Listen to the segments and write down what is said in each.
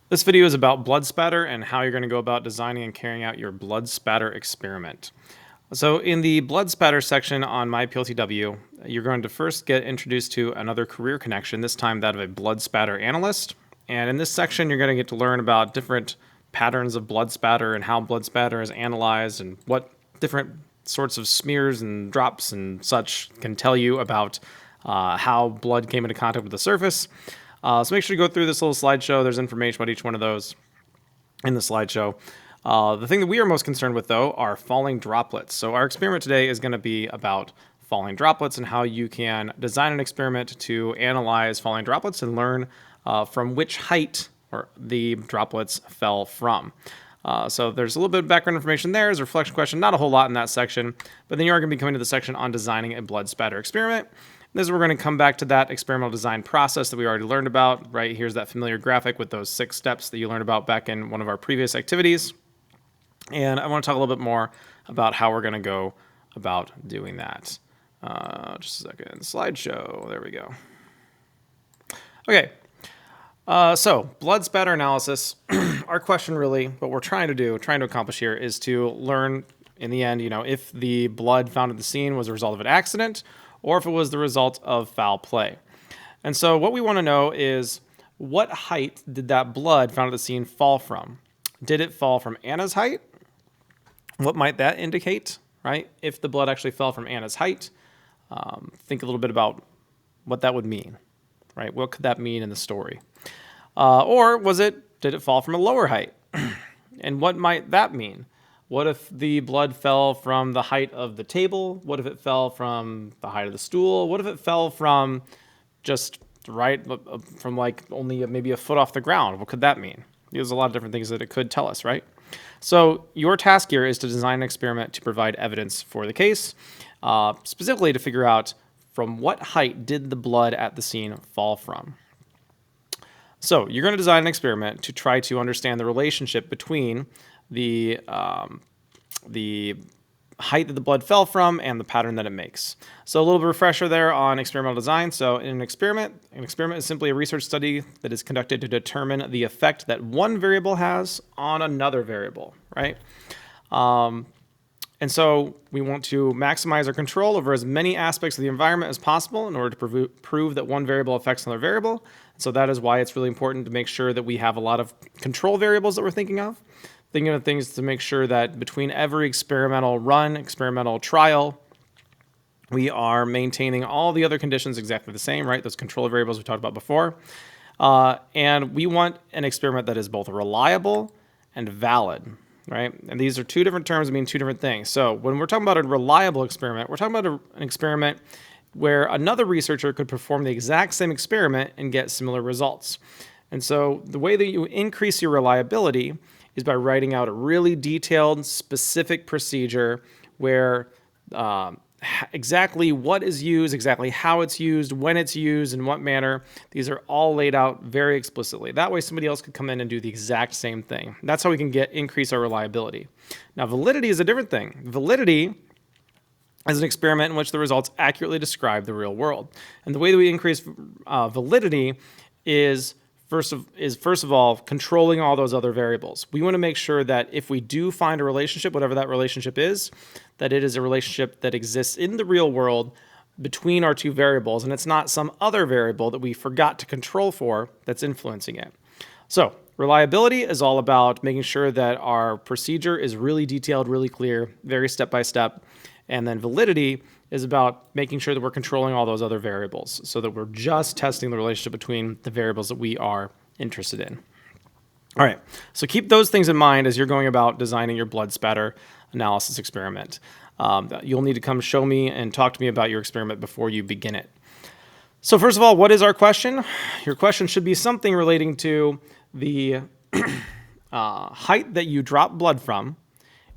This video is about blood spatter and how you're going to go about designing and carrying out your blood spatter experiment. So in the blood spatter section on MyPLTW, you're going to first get introduced to another career connection, this time that of a blood spatter analyst. And in this section, you're going to get to learn about different patterns of blood spatter and how blood spatter is analyzed and what different sorts of smears and drops and such can tell you about how blood came into contact with the surface. So make sure you go through this little slideshow. There's information about each one of those in the slideshow. The thing that we are most concerned with, though, are falling droplets. So our experiment today is going to be about falling droplets and how you can design an experiment to analyze falling droplets and learn from which height or the droplets fell from. So there's a little bit of background information there. There's a reflection question, not a whole lot in that section, but then you are going to be coming to the section on designing a blood spatter experiment. This is where we're going to come back to that experimental design process that we already learned about, right? Here's that familiar graphic with those 6 steps that you learned about back in one of our previous activities. And I want to talk a little bit more about how we're going to go about doing that. Just a second. Slideshow. There we go. Okay. So blood spatter analysis. Our question really, what we're trying to accomplish here is to learn in the end, if the blood found at the scene was a result of an accident or if it was the result of foul play. And so what we want to know is what height did that blood found at the scene fall from? Did it fall from Anna's height? What might that indicate, right? If the blood actually fell from Anna's height, think a little bit about what that would mean, right? What could that mean in the story? Or did it fall from a lower height? And what might that mean? What if the blood fell from the height of the table? What if it fell from the height of the stool? What if it fell from just from like only maybe a foot off the ground? What could that mean? There's a lot of different things that it could tell us, right? So your task here is to design an experiment to provide evidence for the case, specifically to figure out from what height did the blood at the scene fall from. So you're going to design an experiment to try to understand the relationship between the height that the blood fell from and the pattern that it makes. So a little bit of refresher there on experimental design. So in an experiment is simply a research study that is conducted to determine the effect that one variable has on another variable, right? And so we want to maximize our control over as many aspects of the environment as possible in order to prove that one variable affects another variable. So that is why it's really important to make sure that we have a lot of control variables that we're thinking of things to make sure that between every experimental trial, we are maintaining all the other conditions exactly the same, right? Those control variables we talked about before. And we want an experiment that is both reliable and valid, right? And these are two different terms that mean two different things. So when we're talking about a reliable experiment, we're talking about an experiment where another researcher could perform the exact same experiment and get similar results. And so the way that you increase your reliability is by writing out a really detailed, specific procedure where exactly what is used, exactly how it's used, when it's used, in what manner, these are all laid out very explicitly. That way somebody else could come in and do the exact same thing. That's how we can increase our reliability. Now, validity is a different thing. Validity is an experiment in which the results accurately describe the real world. And the way that we increase validity is first of all, controlling all those other variables. We want to make sure that if we do find a relationship, whatever that relationship is, that it is a relationship that exists in the real world between our two variables, and it's not some other variable that we forgot to control for that's influencing it. So reliability is all about making sure that our procedure is really detailed, really clear, very step-by-step. And then validity is about making sure that we're controlling all those other variables so that we're just testing the relationship between the variables that we are interested in. All right, so keep those things in mind as you're going about designing your blood spatter analysis experiment. You'll need to come show me and talk to me about your experiment before you begin it. So first of all, what is our question? Your question should be something relating to the height that you drop blood from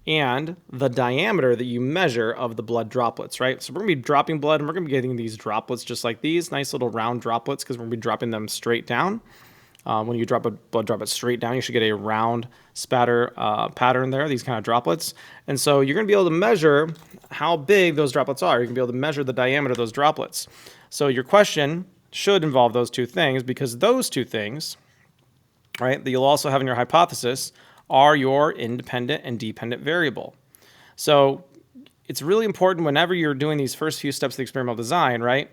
and the diameter that you measure of the blood droplets, right? So we're going to be dropping blood, and we're going to be getting these droplets just like these, nice little round droplets, because we're going to be dropping them straight down. When you drop a blood droplet straight down, you should get a round spatter pattern there, these kind of droplets. And so you're going to be able to measure how big those droplets are. You're going to be able to measure the diameter of those droplets. So your question should involve those two things, because those two things right, that you'll also have in your hypothesis are your independent and dependent variable. So it's really important whenever you're doing these first few steps of the experimental design, right?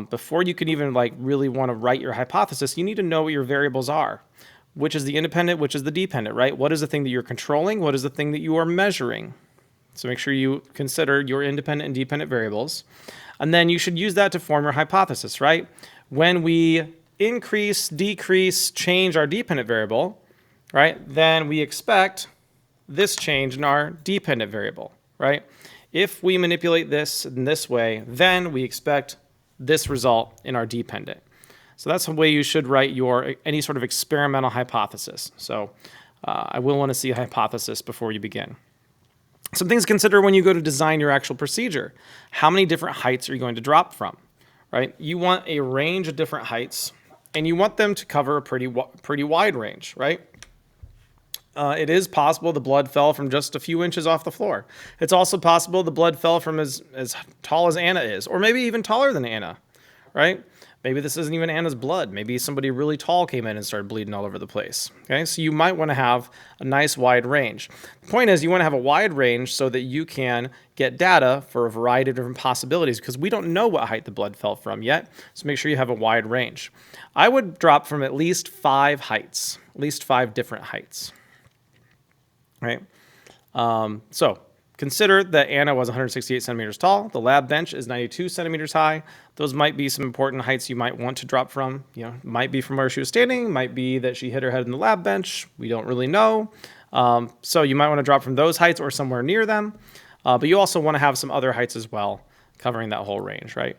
Before you can even like really want to write your hypothesis, you need to know what your variables are. Which is the independent, which is the dependent, right? What is the thing that you're controlling? What is the thing that you are measuring? So make sure you consider your independent and dependent variables. And then you should use that to form your hypothesis, right? When we increase, decrease, change our dependent variable, right, then we expect this change in our dependent variable, right? If we manipulate this in this way, then we expect this result in our dependent. So that's the way you should write your any sort of experimental hypothesis. So I will want to see a hypothesis before you begin. Some things to consider when you go to design your actual procedure. How many different heights are you going to drop from, right? You want a range of different heights, and you want them to cover a pretty wide range, right? It is possible the blood fell from just a few inches off the floor. It's also possible the blood fell from as tall as Anna is, or maybe even taller than Anna, right? Maybe this isn't even Anna's blood. Maybe somebody really tall came in and started bleeding all over the place. Okay, so you might want to have a nice wide range. The point is you want to have a wide range so that you can get data for a variety of different possibilities because we don't know what height the blood fell from yet. So make sure you have a wide range. I would drop from at least 5 heights, at least 5 different heights. Right? So consider that Anna was 168 centimeters tall. The lab bench is 92 centimeters high. Those might be some important heights you might want to drop from. You know, might be from where she was standing, might be that she hit her head in the lab bench. We don't really know. So you might want to drop from those heights or somewhere near them. But you also want to have some other heights as well, covering that whole range, right?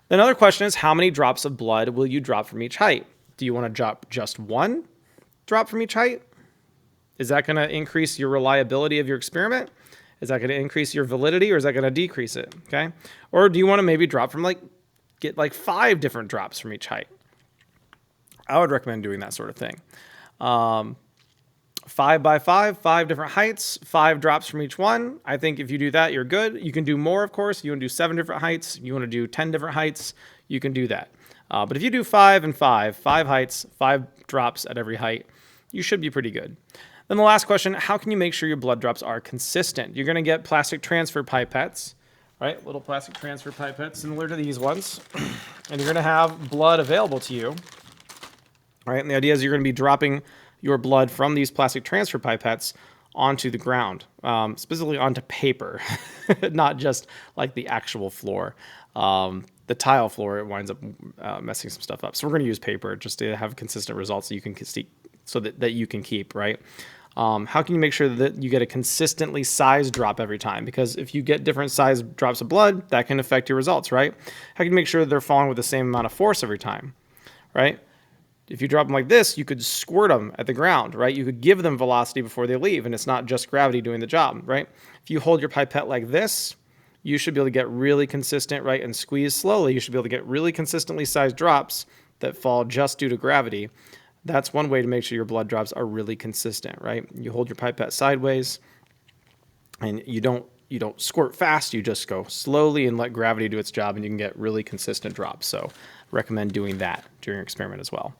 Another question is how many drops of blood will you drop from each height? Do you want to drop just 1 drop from each height? Is that going to increase your reliability of your experiment? Is that going to increase your validity, or is that going to decrease it? Okay. Or do you want to maybe drop from get 5 different drops from each height? I would recommend doing that sort of thing. 5 by 5, 5 different heights, 5 drops from each one. I think if you do that, you're good. You can do more, of course. You want to do 7 different heights. You want to do 10 different heights. You can do that. But if you do 5 and 5, 5 heights, 5 drops at every height, you should be pretty good. Then the last question, how can you make sure your blood drops are consistent? You're going to get plastic transfer pipettes, right? Little plastic transfer pipettes similar to these ones. And you're going to have blood available to you, right? And the idea is you're going to be dropping your blood from these plastic transfer pipettes onto the ground, specifically onto paper, not just like the actual floor. The tile floor, it winds up messing some stuff up. So we're going to use paper just to have consistent results that you can see, so that you can keep, right? How can you make sure that you get a consistently sized drop every time? Because if you get different sized drops of blood, that can affect your results, right? How can you make sure that they're falling with the same amount of force every time, right? If you drop them like this, you could squirt them at the ground, right? You could give them velocity before they leave, and it's not just gravity doing the job, right? If you hold your pipette like this, you should be able to get really consistent, right? And squeeze slowly, you should be able to get really consistently sized drops that fall just due to gravity. That's one way to make sure your blood drops are really consistent, right? You hold your pipette sideways, and you don't squirt fast. You just go slowly and let gravity do its job, and you can get really consistent drops. So recommend doing that during your experiment as well.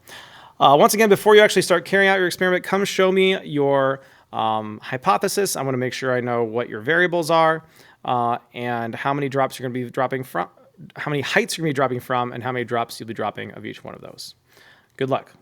Once again, before you actually start carrying out your experiment, come show me your hypothesis. I want to make sure I know what your variables are and how many drops you're going to be dropping from, how many heights you're going to be dropping from, and how many drops you'll be dropping of each one of those. Good luck.